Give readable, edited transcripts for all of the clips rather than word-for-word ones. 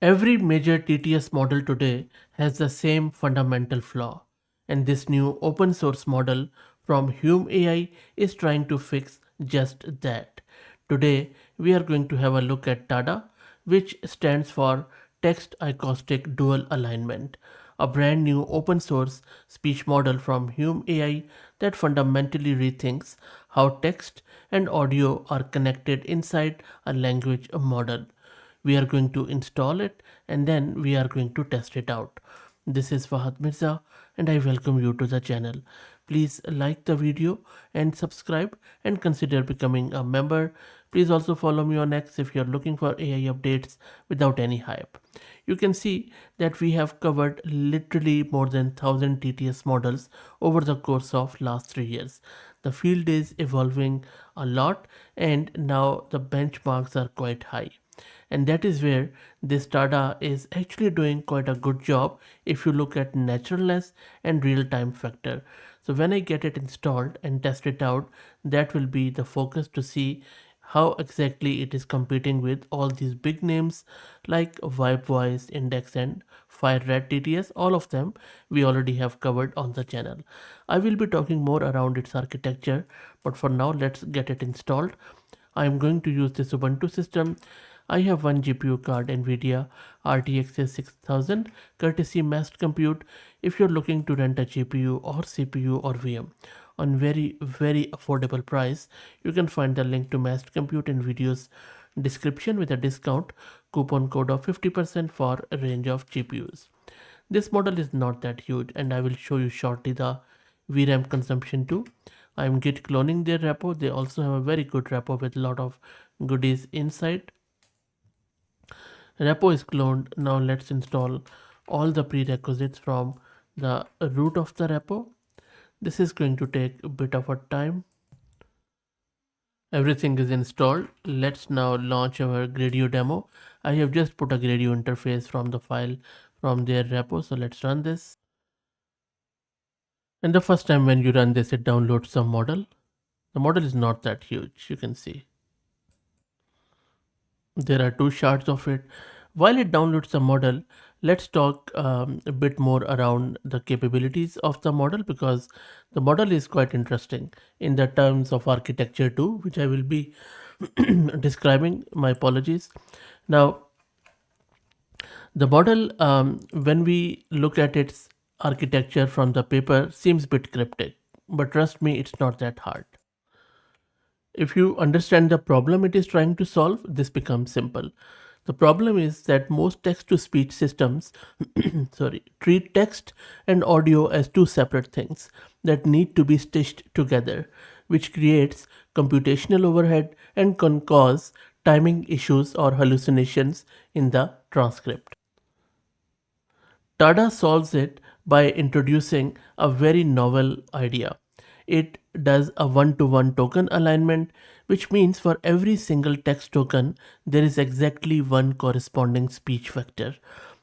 Every major TTS model today has the same fundamental flaw, and this new open source model from Hume AI is trying to fix just that. Today, we are going to have a look at TADA, which stands for Text Acoustic Dual Alignment, a brand new open source speech model from Hume AI that fundamentally rethinks how text and audio are connected inside a language model. We are going to install it and then we are going to test it out. This is Fahad Mirza and I welcome you to the channel. Please like the video and subscribe and consider becoming a member. Please also follow me on X if you're looking for AI updates without any hype. You can see that we have covered literally more than 1000 TTS models over the course of last 3 years. The field is evolving a lot and now the benchmarks are quite high, and that is where this TADA is actually doing quite a good job if you look at naturalness and real-time factor. So when I get it installed and test it out, that will be the focus to see how exactly it is competing with all these big names like VibeVoice, Index and FireRed TTS. All of them we already have covered on the channel. I will be talking more around its architecture, but for now let's get it installed. I am going to use this Ubuntu system. I have one GPU card NVIDIA RTX 6000 courtesy massed compute. If you're looking to rent a GPU or CPU or VM on very affordable price, you can find the link to massed compute in video's description with a discount coupon code of 50% for a range of GPUs. This model is not that huge and I will show you shortly the VRAM consumption too. I am git cloning their repo. They also have a very good repo with a lot of goodies inside. Repo is cloned. Now let's install all the prerequisites from the root of the repo. This is going to take a bit of a time. Everything is installed. Let's now launch our Gradio demo. I have just put a Gradio interface from the file from their repo. So let's run this. And the first time when you run this, it downloads some model. The model is not that huge, you can see. There are two shards of it. While it downloads the model, let's talk a bit more around the capabilities of the model, because the model is quite interesting in the terms of architecture too, which I will be describing. My apologies. Now, the model, when we look at its architecture from the paper, seems a bit cryptic, but trust me, it's not that hard. If you understand the problem it is trying to solve, this becomes simple. The problem is that most text to speech systems treat text and audio as two separate things that need to be stitched together, which creates computational overhead and can cause timing issues or hallucinations in the transcript. TADA solves it by introducing a very novel idea. It does a one-to-one token alignment, which means for every single text token, there is exactly one corresponding speech vector.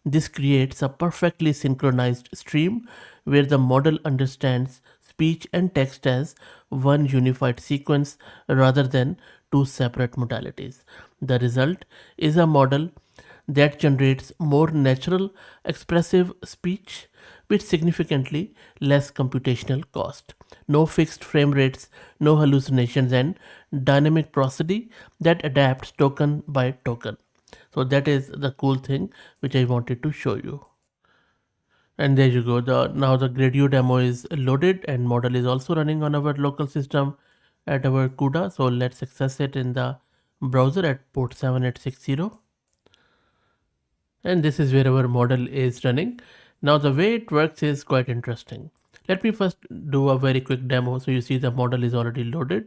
This creates a perfectly synchronized stream where the model understands speech and text as one unified sequence rather than two separate modalities. The result is a model that generates more natural, expressive speech with significantly less computational cost. No fixed frame rates, no hallucinations, and dynamic prosody that adapts token by token. So that is the cool thing which I wanted to show you. And there you go. Now the Gradio demo is loaded and model is also running on our local system at our CUDA. So let's access it in the browser at port 7860. And this is where our model is running. Now the way it works is quite interesting. Let me first do a very quick demo. So you see the model is already loaded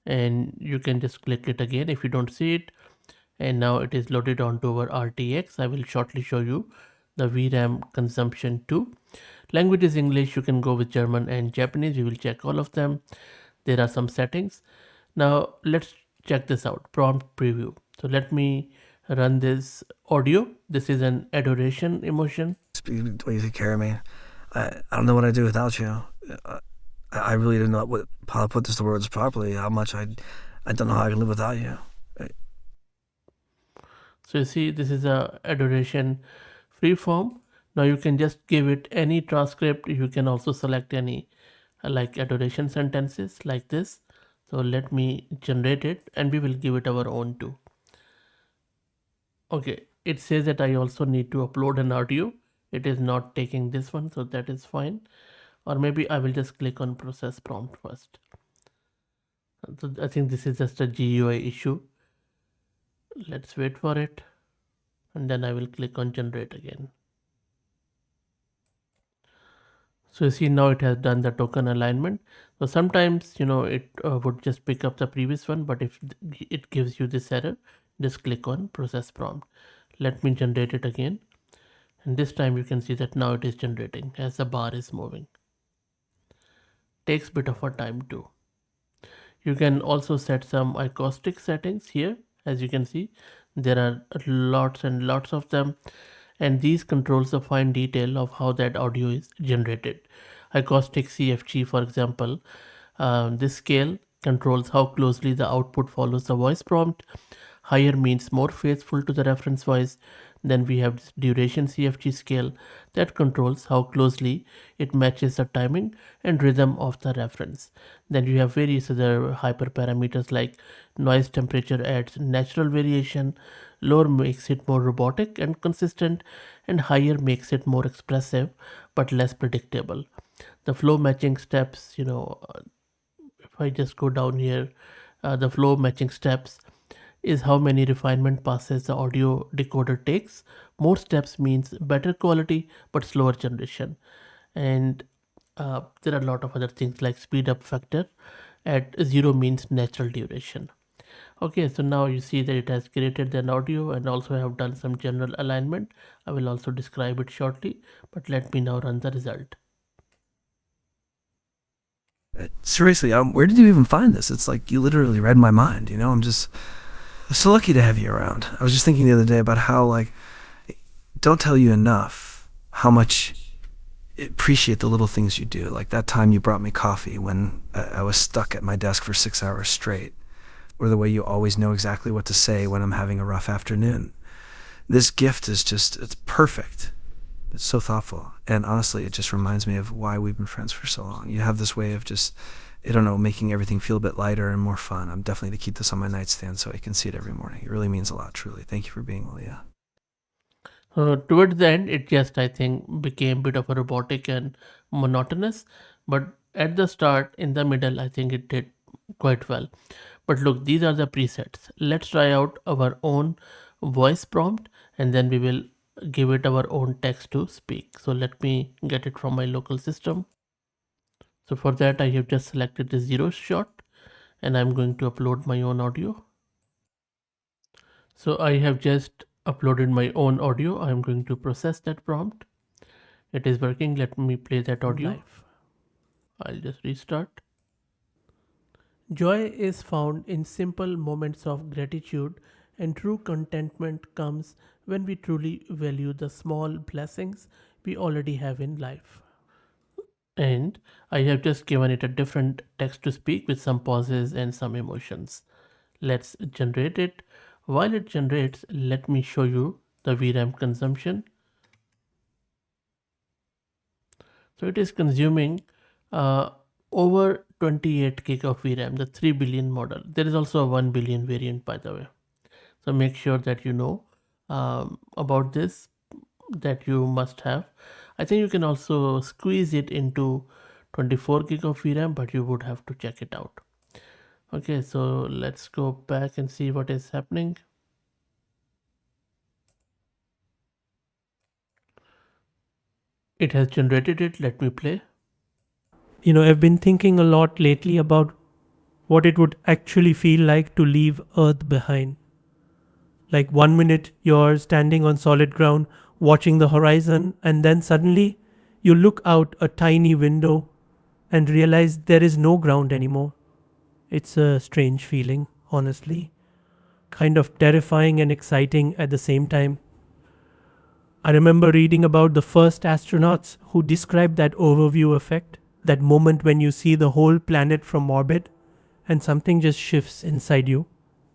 and you can just click it again if you don't see it. And now it is loaded onto our RTX. I will shortly show you the VRAM consumption too. Language is English. You can go with German and Japanese. We will check all of them. There are some settings. Now let's check this out. Prompt preview. So let me run this audio. This is an adoration emotion. The way you take care of me. I don't know what I'd do without you. I really don't know how to put this to words properly. How much I don't know how I can live without you. So you see, this is a adoration free form. Now you can just give it any transcript. You can also select any like adoration sentences like this. So let me generate it and we will give it our own too. Okay, it says that I also need to upload an audio. It is not taking this one, so that is fine. Or maybe I will just click on process prompt first. So I think this is just a GUI issue. Let's wait for it. And then I will click on generate again. So you see now it has done the token alignment. So sometimes, it would just pick up the previous one, but if it gives you this error, just click on process prompt. Let me generate it again. And this time you can see that now it is generating as the bar is moving. Takes a bit of a time too. You can also set some acoustic settings here. As you can see, there are lots and lots of them, and these controls the fine detail of how that audio is generated. Acoustic CFG, for example, this scale controls how closely the output follows the voice prompt. Higher means more faithful to the reference voice. Then we have this duration CFG scale that controls how closely it matches the timing and rhythm of the reference. Then you have various other hyperparameters like noise temperature adds natural variation, lower makes it more robotic and consistent, and higher makes it more expressive but less predictable. The flow matching steps, if I just go down here, the flow matching steps is how many refinement passes the audio decoder takes. More steps means better quality but slower generation. And there are a lot of other things like speed up factor at 0 means natural duration. Okay, so now you see that it has created an audio and also have done some general alignment. I will also describe it shortly, but let me now run the result. Seriously, where did you even find this? It's like you literally read my mind. I'm so lucky to have you around. I was just thinking the other day about how, like, don't tell you enough how much appreciate the little things you do. Like that time you brought me coffee when I was stuck at my desk for 6 hours straight, or the way you always know exactly what to say when I'm having a rough afternoon. This gift is it's perfect. It's so thoughtful. And honestly, it just reminds me of why we've been friends for so long. You have this way of just, I don't know, making everything feel a bit lighter and more fun. I'm definitely to keep this on my nightstand so I can see it every morning. It really means a lot, truly. Thank you for being Leah. Towards the end, it just, I think, became a bit of a robotic and monotonous. But at the start, in the middle, I think it did quite well. But look, these are the presets. Let's try out our own voice prompt and then we will give it our own text to speak. So let me get it from my local system. So for that, I have just selected the 0 shot and I'm going to upload my own audio. So I have just uploaded my own audio. I'm going to process that prompt. It is working. Let me play that audio. Live. I'll just restart. Joy is found in simple moments of gratitude, and true contentment comes when we truly value the small blessings we already have in life. And I have just given it a different text to speak with some pauses and some emotions. Let's generate it. While it generates, let me show you the VRAM consumption. So it is consuming uh, over 28 gig of VRAM, the 3 billion model. There is also a 1 billion variant, by the way. So make sure that you know about this, that you must have. I think you can also squeeze it into 24 gig of VRAM, but you would have to check it out. Okay, so let's go back and see what is happening. It has generated it. Let me play. I've been thinking a lot lately about what it would actually feel like to leave Earth behind. Like 1 minute you're standing on solid ground watching the horizon, and then suddenly you look out a tiny window and realize there is no ground anymore. It's a strange feeling, honestly. Kind of terrifying and exciting at the same time. I remember reading about the first astronauts who described that overview effect, that moment when you see the whole planet from orbit and something just shifts inside you.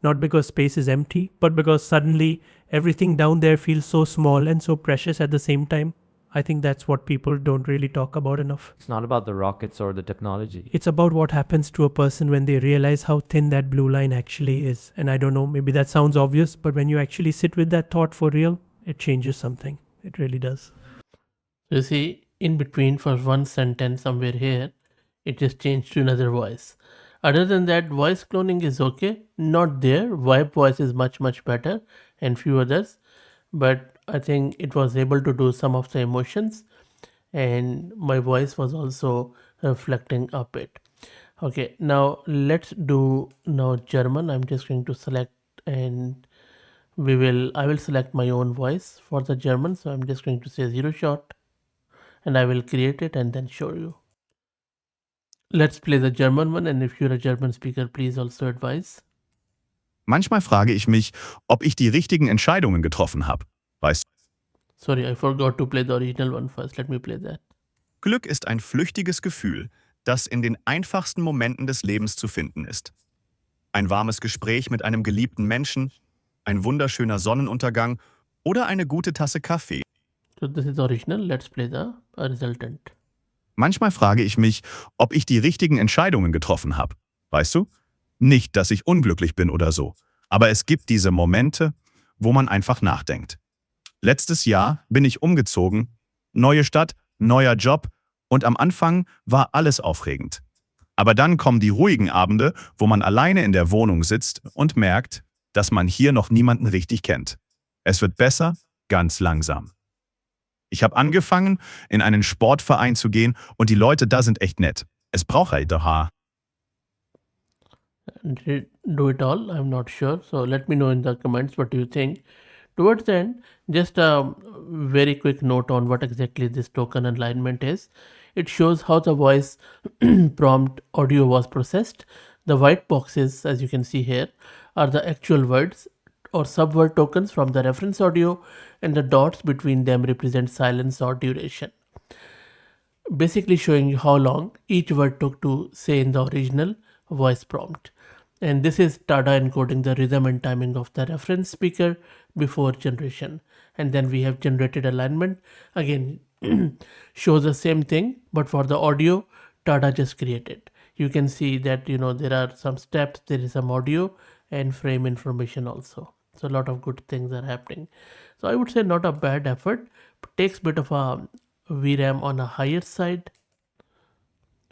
Not because space is empty, but because suddenly everything down there feels so small and so precious at the same time. I think that's what people don't really talk about enough. It's not about the rockets or the technology. It's about what happens to a person when they realize how thin that blue line actually is. And I don't know, maybe that sounds obvious, but when you actually sit with that thought for real, it changes something. It really does. You see, in between for one sentence somewhere here, it just changed to another voice. Other than that, voice cloning is okay. Not there. Vibe voice is much better, and few others. But I think it was able to do some of the emotions, and my voice was also reflecting a bit. Okay, now let's do now German. I'm just going to select, and I will select my own voice for the German. So I'm just going to say zero shot, and I will create it and then show you. Let's play the German one, and if you're a German speaker, please also advise. Manchmal frage ich mich, ob ich die richtigen Entscheidungen getroffen habe. Weißt du, Sorry, I forgot to play the original one first. Let me play that. Glück ist ein flüchtiges Gefühl, das in den einfachsten Momenten des Lebens zu finden ist. Ein warmes Gespräch mit einem geliebten Menschen, ein wunderschöner Sonnenuntergang oder eine gute Tasse Kaffee. So this is the original. Let's play the resultant. Manchmal frage ich mich, ob ich die richtigen Entscheidungen getroffen habe. Weißt du? Nicht, dass ich unglücklich bin oder so. Aber es gibt diese Momente, wo man einfach nachdenkt. Letztes Jahr bin ich umgezogen, neue Stadt, neuer Job und am Anfang war alles aufregend. Aber dann kommen die ruhigen Abende, wo man alleine in der Wohnung sitzt und merkt, dass man hier noch niemanden richtig kennt. Es wird besser, ganz langsam. Ich habe angefangen, in einen Sportverein zu gehen und die Leute da sind echt nett. Es braucht halt doch. Did do it all? I'm not sure. So let me know in the comments what do you think. Towards the end, just a very quick note on what exactly this token alignment is. It shows how the voice prompt audio was processed. The white boxes, as you can see here, are the actual words or subword tokens from the reference audio, and the dots between them represent silence or duration. Basically showing you how long each word took to say in the original voice prompt. And this is TADA encoding the rhythm and timing of the reference speaker before generation. And then we have generated alignment. Again, shows the same thing, but for the audio, TADA just created. You can see that, there are some steps, there is some audio and frame information also. So a lot of good things are happening. So I would say not a bad effort, but takes bit of a VRAM on a higher side.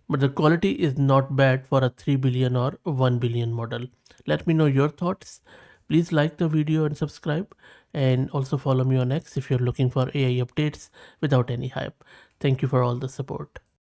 But the quality is not bad for a 3 billion or 1 billion model. Let me know your thoughts. Please like the video and subscribe, and also follow me on X if you're looking for AI updates without any hype. Thank you for all the support.